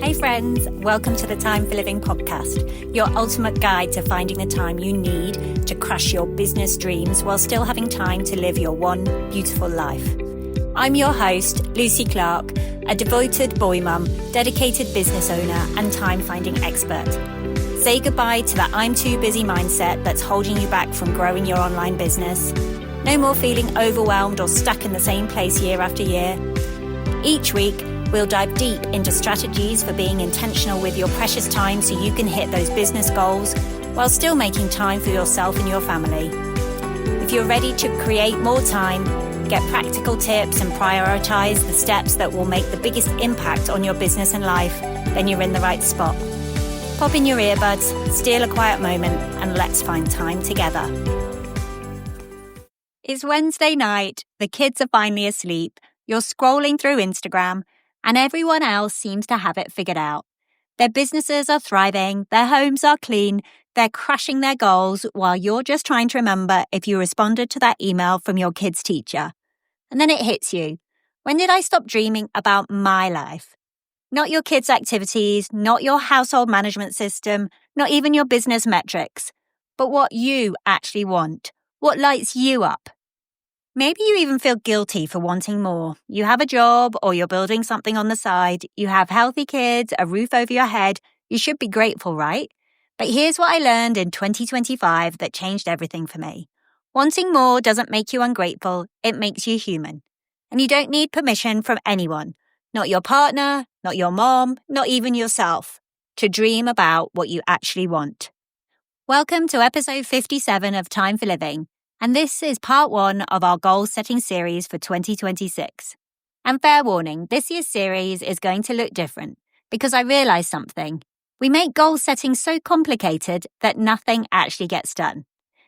Hey friends, welcome to the Time for Living podcast, your ultimate guide to finding the time you need to crush your business dreams while still having time to live your one beautiful life. I'm your host, Lucy Clark, a devoted boy mum, dedicated business owner and time-finding expert. Say goodbye to that I'm too busy mindset that's holding you back from growing your online business. No more feeling overwhelmed or stuck in the same place year after year. Each week, we'll dive deep into strategies for being intentional with your precious time so you can hit those business goals while still making time for yourself and your family. If you're ready to create more time, get practical tips and prioritize the steps that will make the biggest impact on your business and life, then you're in the right spot. Pop in your earbuds, steal a quiet moment, and let's find time together. It's Wednesday night, the kids are finally asleep, you're scrolling through Instagram, and everyone else seems to have it figured out. Their businesses are thriving, their homes are clean, they're crushing their goals while you're just trying to remember if you responded to that email from your kid's teacher. And then it hits you. When did I stop dreaming about my life? Not your kids' activities, not your household management system, not even your business metrics, but what you actually want, what lights you up. Maybe you even feel guilty for wanting more. You have a job or you're building something on the side. You have healthy kids, a roof over your head. You should be grateful, right? But here's what I learned in 2025 that changed everything for me. Wanting more doesn't make you ungrateful. It makes you human. And you don't need permission from anyone, not your partner, not your mom, not even yourself, to dream about what you actually want. Welcome to episode 57 of Time for Living. And this is part one of our goal-setting series for 2026. And fair warning, this year's series is going to look different because I realised something. We make goal-setting so complicated that nothing actually gets done.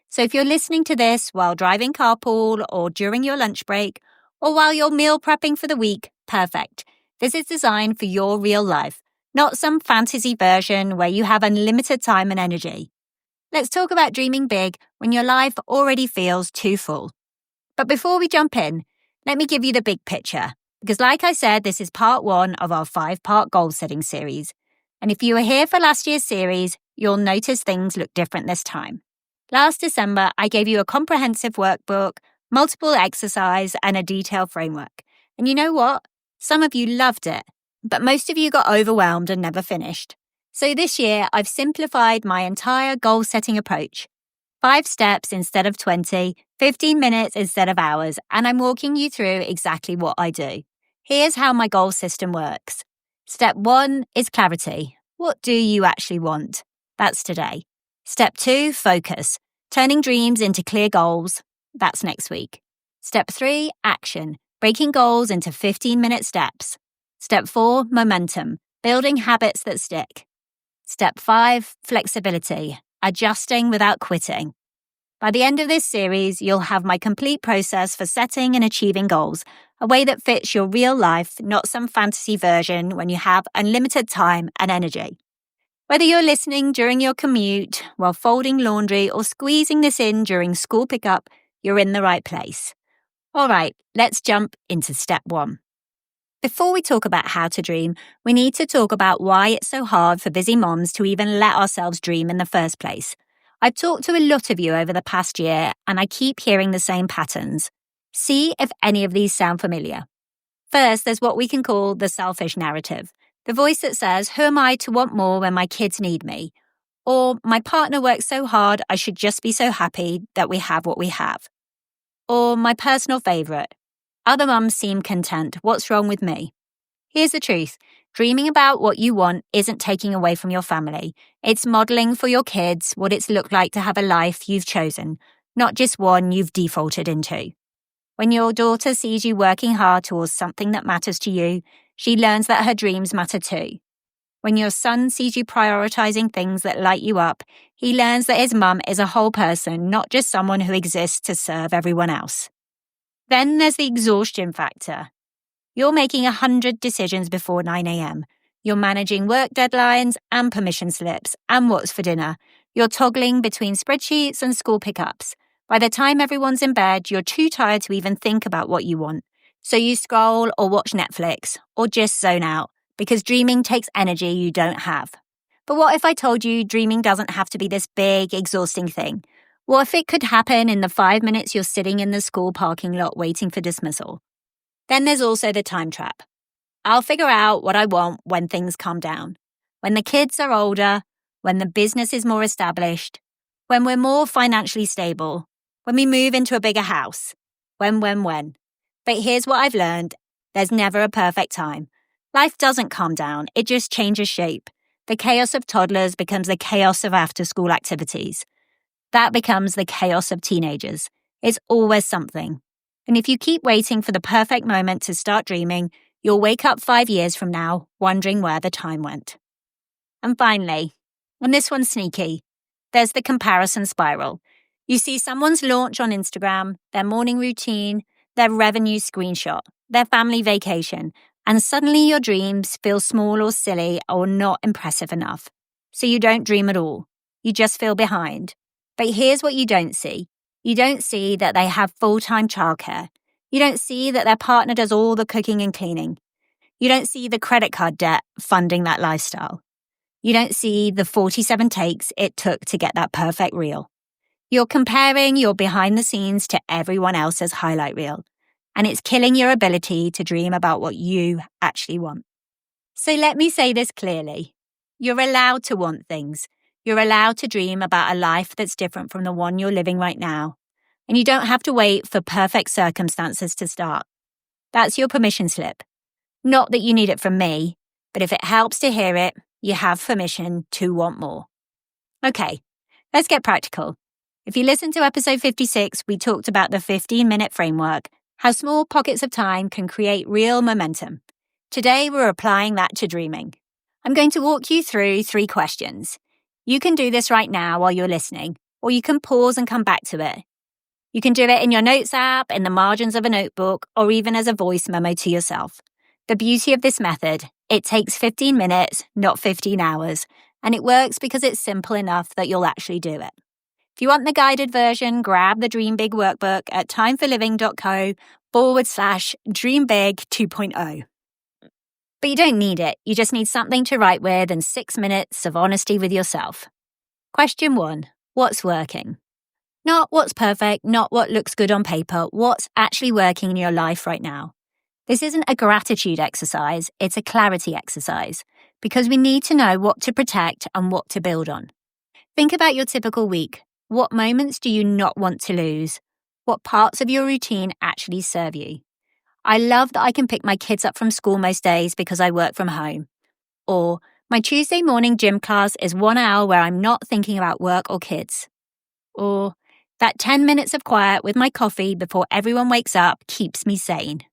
So if you're listening to this while driving carpool or during your lunch break or while you're meal prepping for the week, perfect. This is designed for your real life, not some fantasy version where you have unlimited time and energy. Let's talk about dreaming big when your life already feels too full. But before we jump in, let me give you the big picture. Because like I said, this is part one of our 5-part goal-setting series. And if you were here for last year's series, you'll notice things look different this time. Last December, I gave you a comprehensive workbook, multiple exercise, and a detailed framework. And you know what? Some of you loved it, but most of you got overwhelmed and never finished. So this year, I've simplified my entire goal-setting approach. 5 steps instead of 20, 15 minutes instead of hours, and I'm walking you through exactly what I do. Here's how my goal system works. Step 1 is clarity. What do you actually want? That's today. Step 2, focus. Turning dreams into clear goals. That's next week. Step 3, action. Breaking goals into 15-minute steps. Step 4, momentum. Building habits that stick. Step 5, flexibility, adjusting without quitting. By the end of this series, you'll have my complete process for setting and achieving goals, a way that fits your real life, not some fantasy version when you have unlimited time and energy. Whether you're listening during your commute, while folding laundry, or squeezing this in during school pickup, you're in the right place. All right, let's jump into step 1. Before we talk about how to dream, we need to talk about why it's so hard for busy moms to even let ourselves dream in the first place. I've talked to a lot of you over the past year, and I keep hearing the same patterns. See if any of these sound familiar. First, there's what we can call the selfish narrative. The voice that says, who am I to want more when my kids need me? Or, my partner works so hard, I should just be so happy that we have what we have. Or, my personal favourite. Other mums seem content. What's wrong with me? Here's the truth. Dreaming about what you want isn't taking away from your family. It's modelling for your kids what it's looked like to have a life you've chosen, not just one you've defaulted into. When your daughter sees you working hard towards something that matters to you, she learns that her dreams matter too. When your son sees you prioritising things that light you up, he learns that his mum is a whole person, not just someone who exists to serve everyone else. Then there's the exhaustion factor. You're making 100 decisions before 9 a.m. You're managing work deadlines and permission slips and what's for dinner. You're toggling between spreadsheets and school pickups. By the time everyone's in bed, you're too tired to even think about what you want. So you scroll or watch Netflix or just zone out, because dreaming takes energy you don't have. But what if I told you dreaming doesn't have to be this big, exhausting thing? What if it could happen in the 5 minutes you're sitting in the school parking lot waiting for dismissal? Then there's also the time trap. I'll figure out what I want when things calm down. When the kids are older, when the business is more established, when we're more financially stable, when we move into a bigger house. When. But here's what I've learned. There's never a perfect time. Life doesn't calm down. It just changes shape. The chaos of toddlers becomes the chaos of after-school activities. That becomes the chaos of teenagers. It's always something. And if you keep waiting for the perfect moment to start dreaming, you'll wake up 5 years from now wondering where the time went. And finally, and this one's sneaky, there's the comparison spiral. You see someone's launch on Instagram, their morning routine, their revenue screenshot, their family vacation, and suddenly your dreams feel small or silly or not impressive enough. So you don't dream at all. You just feel behind. But here's what you don't see. You don't see that they have full-time childcare. You don't see that their partner does all the cooking and cleaning. You don't see the credit card debt funding that lifestyle. You don't see the 47 takes it took to get that perfect reel. You're comparing your behind the scenes to everyone else's highlight reel, and it's killing your ability to dream about what you actually want. So let me say this clearly. You're allowed to want things. You're allowed to dream about a life that's different from the one you're living right now. And you don't have to wait for perfect circumstances to start. That's your permission slip. Not that you need it from me, but if it helps to hear it, you have permission to want more. Okay, let's get practical. If you listened to episode 56, we talked about the 15-minute framework, how small pockets of time can create real momentum. Today, we're applying that to dreaming. I'm going to walk you through 3 questions. You can do this right now while you're listening, or you can pause and come back to it. You can do it in your notes app, in the margins of a notebook, or even as a voice memo to yourself. The beauty of this method, it takes 15 minutes, not 15 hours, and it works because it's simple enough that you'll actually do it. If you want the guided version, grab the Dream Big workbook at timeforliving.co/dreambig 2.0. But you don't need it. You just need something to write with and 6 minutes of honesty with yourself. Question 1. What's working? Not what's perfect, not what looks good on paper, what's actually working in your life right now. This isn't a gratitude exercise, it's a clarity exercise, because we need to know what to protect and what to build on. Think about your typical week. What moments do you not want to lose? What parts of your routine actually serve you? I love that I can pick my kids up from school most days because I work from home. Or, my Tuesday morning gym class is 1 hour where I'm not thinking about work or kids. Or, that 10 minutes of quiet with my coffee before everyone wakes up keeps me sane.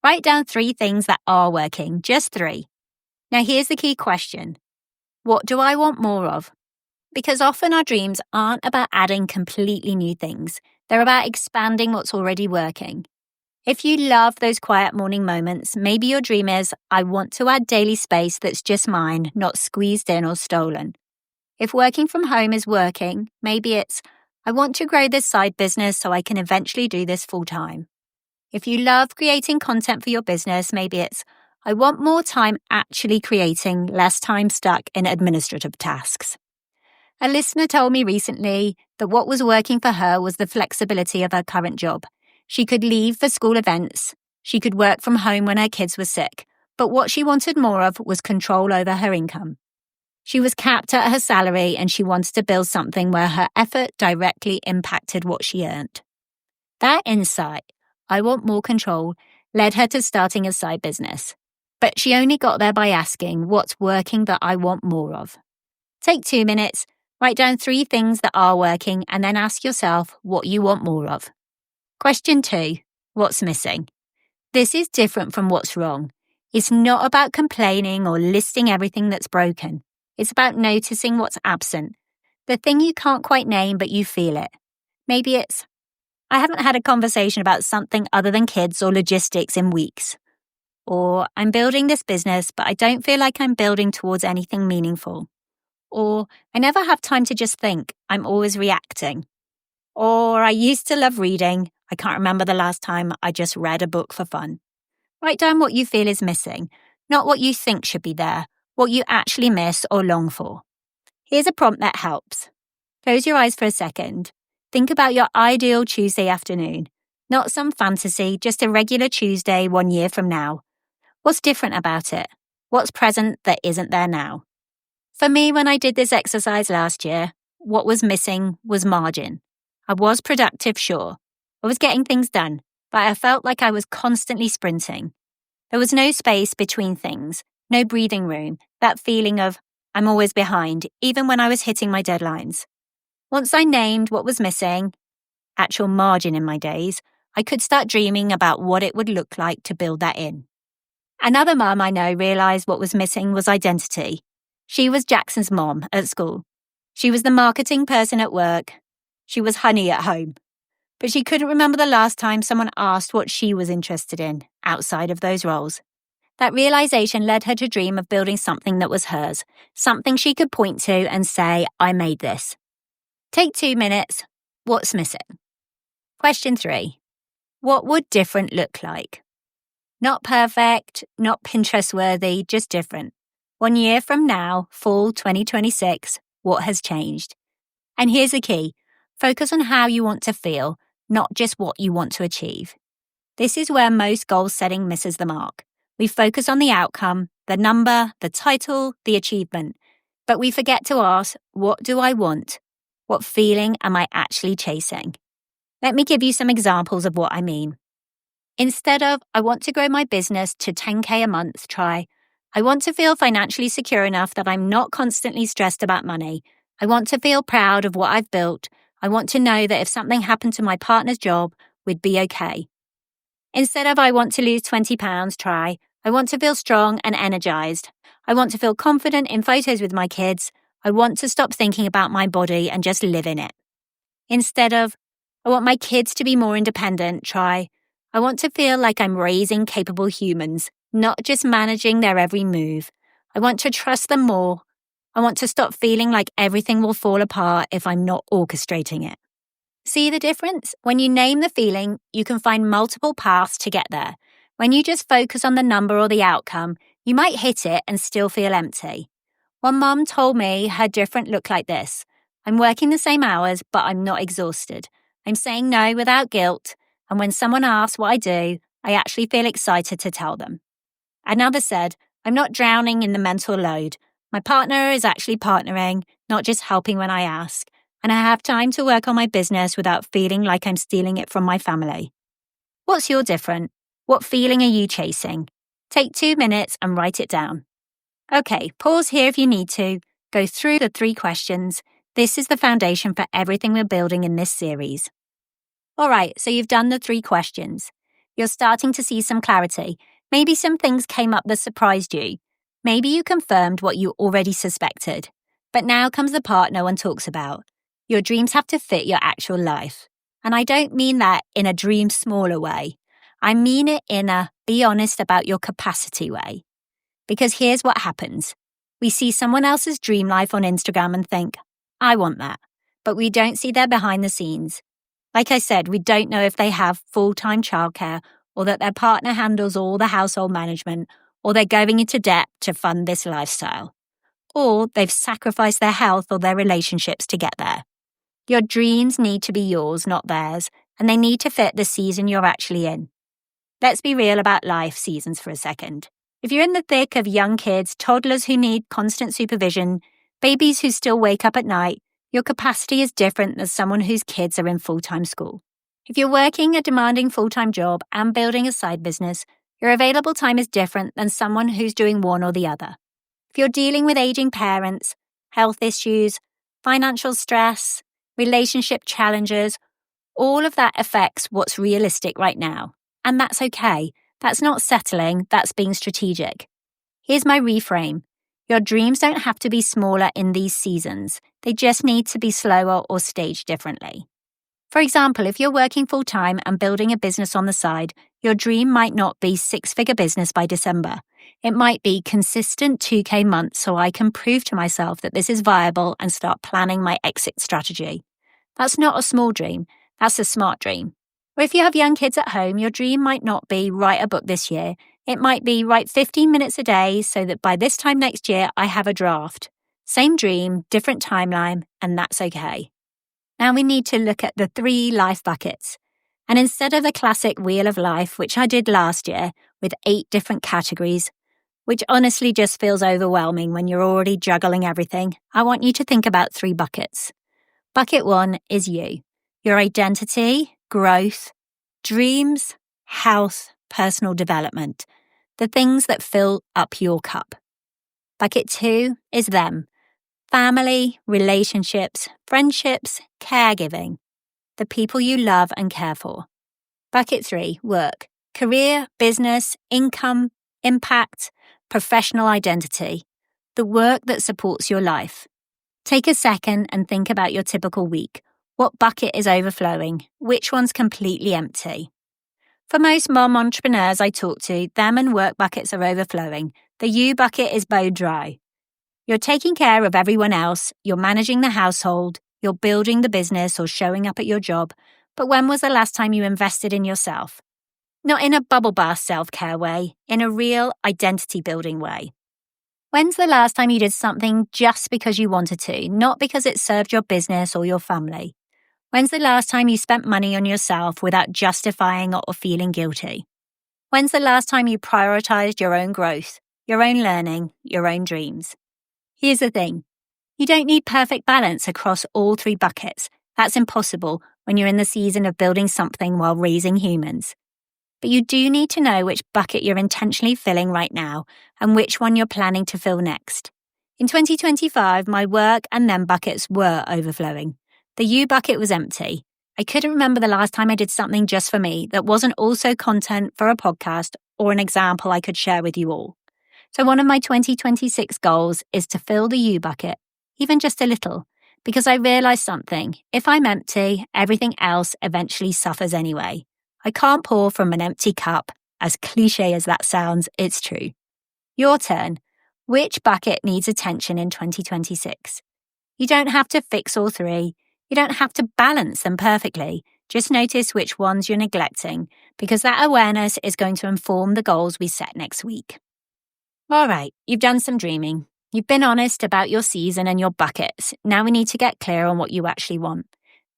Write down 3 things that are working, just 3. Now here's the key question. What do I want more of? Because often our dreams aren't about adding completely new things. They're about expanding what's already working. If you love those quiet morning moments, maybe your dream is, I want to add daily space that's just mine, not squeezed in or stolen. If working from home is working, maybe it's, I want to grow this side business so I can eventually do this full time. If you love creating content for your business, maybe it's, I want more time actually creating, less time stuck in administrative tasks. A listener told me recently that what was working for her was the flexibility of her current job. She could leave for school events. She could work from home when her kids were sick. But what she wanted more of was control over her income. She was capped at her salary and she wanted to build something where her effort directly impacted what she earned. That insight, I want more control, led her to starting a side business. But she only got there by asking, what's working that I want more of? Take 2 minutes, write down 3 things that are working, and then ask yourself what you want more of. Question 2. What's missing? This is different from what's wrong. It's not about complaining or listing everything that's broken. It's about noticing what's absent. The thing you can't quite name, but you feel it. Maybe it's, I haven't had a conversation about something other than kids or logistics in weeks. Or, I'm building this business, but I don't feel like I'm building towards anything meaningful. Or, I never have time to just think, I'm always reacting. Or, I used to love reading. I can't remember the last time I just read a book for fun. Write down what you feel is missing. not what you think should be there, what you actually miss or long for. Here's a prompt that helps. Close your eyes for a second. Think about your ideal Tuesday afternoon. Not some fantasy, just a regular Tuesday 1 year from now. What's different about it? What's present that isn't there now? For me, when I did this exercise last year, what was missing was margin. I was productive, sure. I was getting things done, but I felt like I was constantly sprinting. There was no space between things, no breathing room, that feeling of I'm always behind, even when I was hitting my deadlines. Once I named what was missing, actual margin in my days, I could start dreaming about what it would look like to build that in. Another mum I know realised what was missing was identity. She was Jackson's mom at school. She was the marketing person at work. She was honey at home. But she couldn't remember the last time someone asked what she was interested in outside of those roles. That realisation led her to dream of building something that was hers, something she could point to and say, I made this. Take 2 minutes. What's missing? Question 3. What would different look like? Not perfect, not Pinterest worthy, just different. 1 year from now, fall 2026, what has changed? And here's the key. Focus on how you want to feel, not just what you want to achieve. This is where most goal setting misses the mark. We focus on the outcome, the number, the title, the achievement. But we forget to ask, what do I want? What feeling am I actually chasing? Let me give you some examples of what I mean. Instead of, I want to grow my business to 10K a month, try, I want to feel financially secure enough that I'm not constantly stressed about money. I want to feel proud of what I've built. I want to know that if something happened to my partner's job, we'd be okay. Instead of, I want to lose 20 pounds, try, I want to feel strong and energized. I want to feel confident in photos with my kids. I want to stop thinking about my body and just live in it. Instead of, I want my kids to be more independent, try, I want to feel like I'm raising capable humans, not just managing their every move. I want to trust them more. I want to stop feeling like everything will fall apart if I'm not orchestrating it. See the difference? When you name the feeling, you can find multiple paths to get there. When you just focus on the number or the outcome, you might hit it and still feel empty. One mum told me her different looked like this. I'm working the same hours, but I'm not exhausted. I'm saying no without guilt. And when someone asks what I do, I actually feel excited to tell them. Another said, I'm not drowning in the mental load. My partner is actually partnering, not just helping when I ask. And I have time to work on my business without feeling like I'm stealing it from my family. What's your different? What feeling are you chasing? Take 2 minutes and write it down. Okay, pause here if you need to. Go through the 3 questions. This is the foundation for everything we're building in this series. All right, so you've done the 3 questions. You're starting to see some clarity. Maybe some things came up that surprised you. Maybe you confirmed what you already suspected. But now comes the part no one talks about. Your dreams have to fit your actual life. And I don't mean that in a dream smaller way. I mean it in a be honest about your capacity way. Because here's what happens. We see someone else's dream life on Instagram and think, I want that. But we don't see their behind the scenes. Like I said, we don't know if they have full-time childcare or that their partner handles all the household management or they're going into debt to fund this lifestyle. Or they've sacrificed their health or their relationships to get there. Your dreams need to be yours, not theirs, and they need to fit the season you're actually in. Let's be real about life seasons for a second. If you're in the thick of young kids, toddlers who need constant supervision, babies who still wake up at night, your capacity is different than someone whose kids are in full-time school. If you're working a demanding full-time job and building a side business, your available time is different than someone who's doing one or the other. If you're dealing with aging parents, health issues, financial stress, relationship challenges, all of that affects what's realistic right now. And that's okay. That's not settling, that's being strategic. Here's my reframe. Your dreams don't have to be smaller in these seasons. They just need to be slower or staged differently. For example, if you're working full-time and building a business on the side, your dream might not be 6-figure business by December. It might be consistent 2K months so I can prove to myself that this is viable and start planning my exit strategy. That's not a small dream. That's a smart dream. Or if you have young kids at home, your dream might not be write a book this year. It might be write 15 minutes a day so that by this time next year, I have a draft. Same dream, different timeline, and that's okay. Now we need to look at the 3 life buckets. And instead of the classic wheel of life, which I did last year with 8 different categories, which honestly just feels overwhelming when you're already juggling everything, I want you to think about 3 buckets. Bucket 1 is you, your identity, growth, dreams, health, personal development, the things that fill up your cup. Bucket 2 is them, family, relationships, friendships, caregiving, the people you love and care for. Bucket 3, work, career, business, income, impact, professional identity, the work that supports your life. Take a second and think about your typical week. What bucket is overflowing? Which one's completely empty? For most mom entrepreneurs I talk to, them and work buckets are overflowing. The you bucket is bone dry. You're taking care of everyone else, you're managing the household, you're building the business or showing up at your job, but when was the last time you invested in yourself? Not in a bubble bath self-care way, in a real identity-building way. When's the last time you did something just because you wanted to, not because it served your business or your family? When's the last time you spent money on yourself without justifying or feeling guilty? When's the last time you prioritized your own growth, your own learning, your own dreams? Here's the thing. You don't need perfect balance across all 3 buckets. That's impossible when you're in the season of building something while raising humans. But you do need to know which bucket you're intentionally filling right now and which one you're planning to fill next. In 2025, my work and them buckets were overflowing. The you bucket was empty. I couldn't remember the last time I did something just for me that wasn't also content for a podcast or an example I could share with you all. So one of my 2026 goals is to fill the you bucket, even just a little, because I realized something. If I'm empty, everything else eventually suffers anyway. I can't pour from an empty cup. As cliche as that sounds, it's true. Your turn. Which bucket needs attention in 2026? You don't have to fix all 3. You don't have to balance them perfectly. Just notice which ones you're neglecting, because that awareness is going to inform the goals we set next week. All right, you've done some dreaming. You've been honest about your season and your buckets. Now we need to get clear on what you actually want.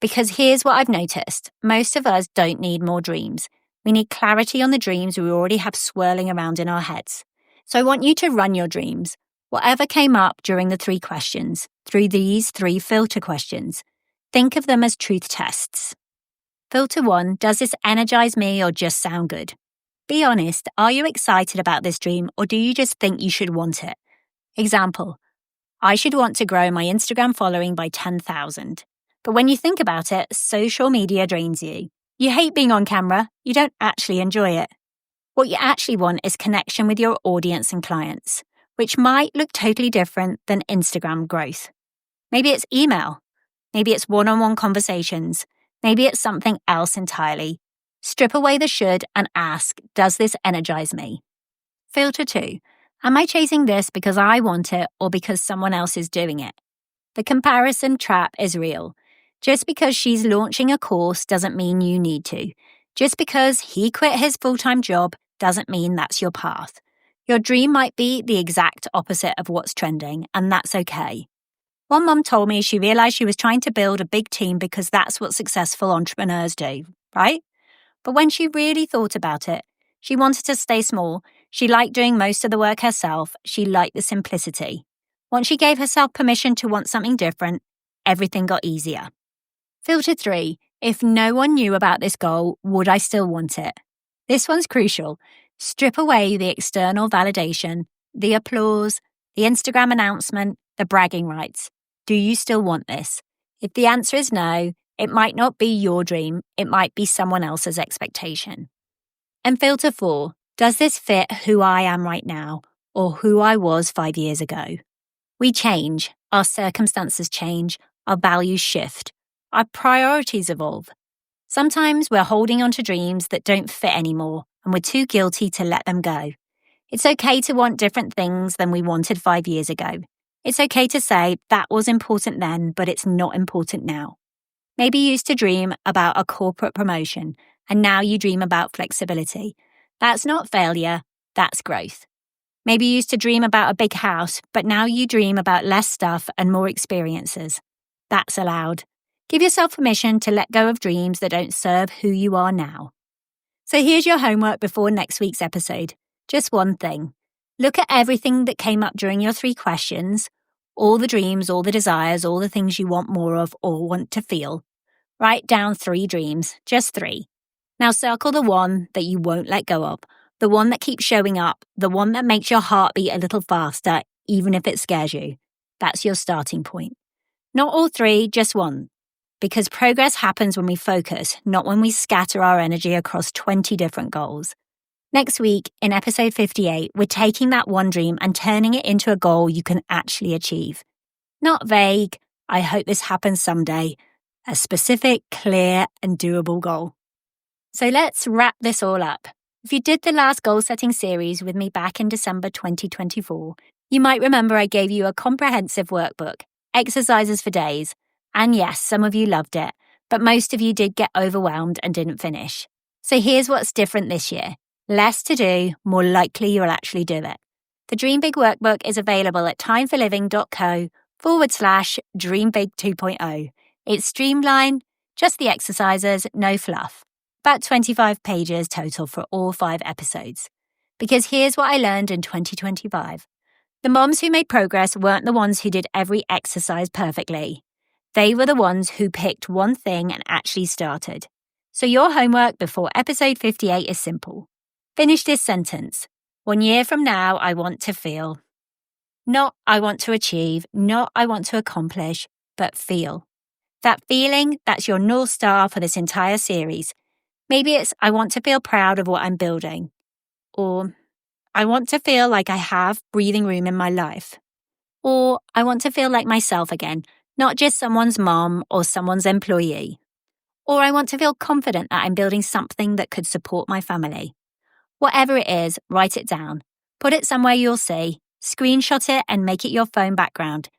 Because here's what I've noticed. Most of us don't need more dreams. We need clarity on the dreams we already have swirling around in our heads. So I want you to run your dreams, whatever came up during the 3 questions, through these 3 filter questions. Think of them as truth tests. Filter 1, does this energize me or just sound good? Be honest, are you excited about this dream or do you just think you should want it? Example, I should want to grow my Instagram following by 10,000. But when you think about it, social media drains you. You hate being on camera, you don't actually enjoy it. What you actually want is connection with your audience and clients, which might look totally different than Instagram growth. Maybe it's email. Maybe it's one-on-one conversations. Maybe it's something else entirely. Strip away the should and ask, does this energize me? Filter 2, am I chasing this because I want it or because someone else is doing it? The comparison trap is real. Just because she's launching a course doesn't mean you need to. Just because he quit his full-time job doesn't mean that's your path. Your dream might be the exact opposite of what's trending, and that's okay. One mum told me she realized she was trying to build a big team because that's what successful entrepreneurs do, right? But when she really thought about it, she wanted to stay small. She liked doing most of the work herself. She liked the simplicity. Once she gave herself permission to want something different, everything got easier. Filter 3, if no one knew about this goal, would I still want it? This one's crucial. Strip away the external validation, the applause, the Instagram announcement, the bragging rights. Do you still want this? If the answer is no, it might not be your dream, it might be someone else's expectation. And filter 4, does this fit who I am right now or who I was 5 years ago? We change, our circumstances change, our values shift, our priorities evolve. Sometimes we're holding on to dreams that don't fit anymore and we're too guilty to let them go. It's okay to want different things than we wanted 5 years ago. It's okay to say that was important then, but it's not important now. Maybe you used to dream about a corporate promotion, and now you dream about flexibility. That's not failure, That's growth. Maybe you used to dream about a big house, but now you dream about less stuff and more experiences. That's allowed. Give yourself permission to let go of dreams that don't serve who you are now. So here's your homework before next week's episode. Just one thing. Look at everything that came up during your 3 questions, all the dreams, all the desires, all the things you want more of or want to feel. Write down 3 dreams, just 3. Now circle the one that you won't let go of, the one that keeps showing up, the one that makes your heart beat a little faster, even if it scares you. That's your starting point. Not all 3, just one. Because progress happens when we focus, not when we scatter our energy across 20 different goals. Next week, in episode 58, we're taking that one dream and turning it into a goal you can actually achieve. Not vague, I hope this happens someday. A specific, clear, and doable goal. So let's wrap this all up. If you did the last goal-setting series with me back in December 2024, you might remember I gave you a comprehensive workbook, exercises for days, and yes, some of you loved it, but most of you did get overwhelmed and didn't finish. So here's what's different this year. Less to do, more likely you'll actually do it. The Dream Big Workbook is available at timeforliving.co/Dream Big 2.0. It's streamlined, just the exercises, no fluff. About 25 pages total for all 5 episodes. Because here's what I learned in 2025. The moms who made progress weren't the ones who did every exercise perfectly. They were the ones who picked one thing and actually started. So your homework before episode 58 is simple. Finish this sentence. 1 year from now, I want to feel. Not I want to achieve, not I want to accomplish, but feel. That feeling, that's your North Star for this entire series. Maybe it's I want to feel proud of what I'm building. Or I want to feel like I have breathing room in my life. Or I want to feel like myself again, not just someone's mom or someone's employee. Or I want to feel confident that I'm building something that could support my family. Whatever it is, write it down. Put it somewhere you'll see. Screenshot it and make it your phone background.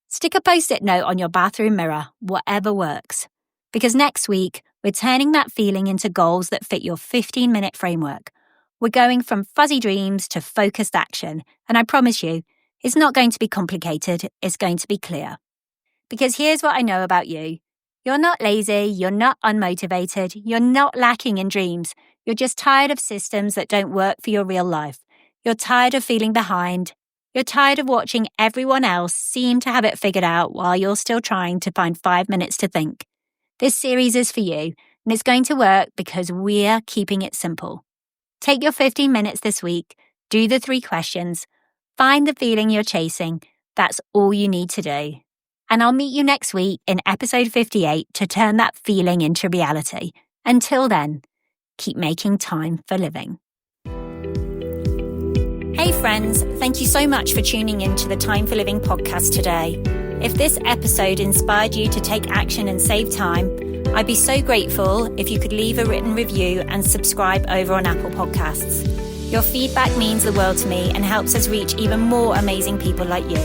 Stick a Post-it note on your bathroom mirror, whatever works. Because next week, we're turning that feeling into goals that fit your 15-minute framework. We're going from fuzzy dreams to focused action. And I promise you, it's not going to be complicated, it's going to be clear. Because here's what I know about you. You're not lazy, you're not unmotivated, you're not lacking in dreams. You're just tired of systems that don't work for your real life. You're tired of feeling behind. You're tired of watching everyone else seem to have it figured out while you're still trying to find 5 minutes to think. This series is for you, and it's going to work because we're keeping it simple. Take your 15 minutes this week, do the 3 questions, find the feeling you're chasing. That's all you need to do. And I'll meet you next week in episode 58 to turn that feeling into reality. Until then, keep making time for living. Hey friends, thank you so much for tuning in to the Time for Living podcast today. If this episode inspired you to take action and save time, I'd be so grateful if you could leave a written review and subscribe over on Apple Podcasts. Your feedback means the world to me and helps us reach even more amazing people like you.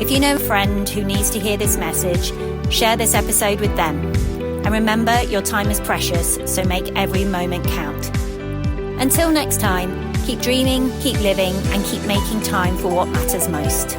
If you know a friend who needs to hear this message, share this episode with them. And remember, your time is precious, so make every moment count. Until next time, keep dreaming, keep living, and keep making time for what matters most.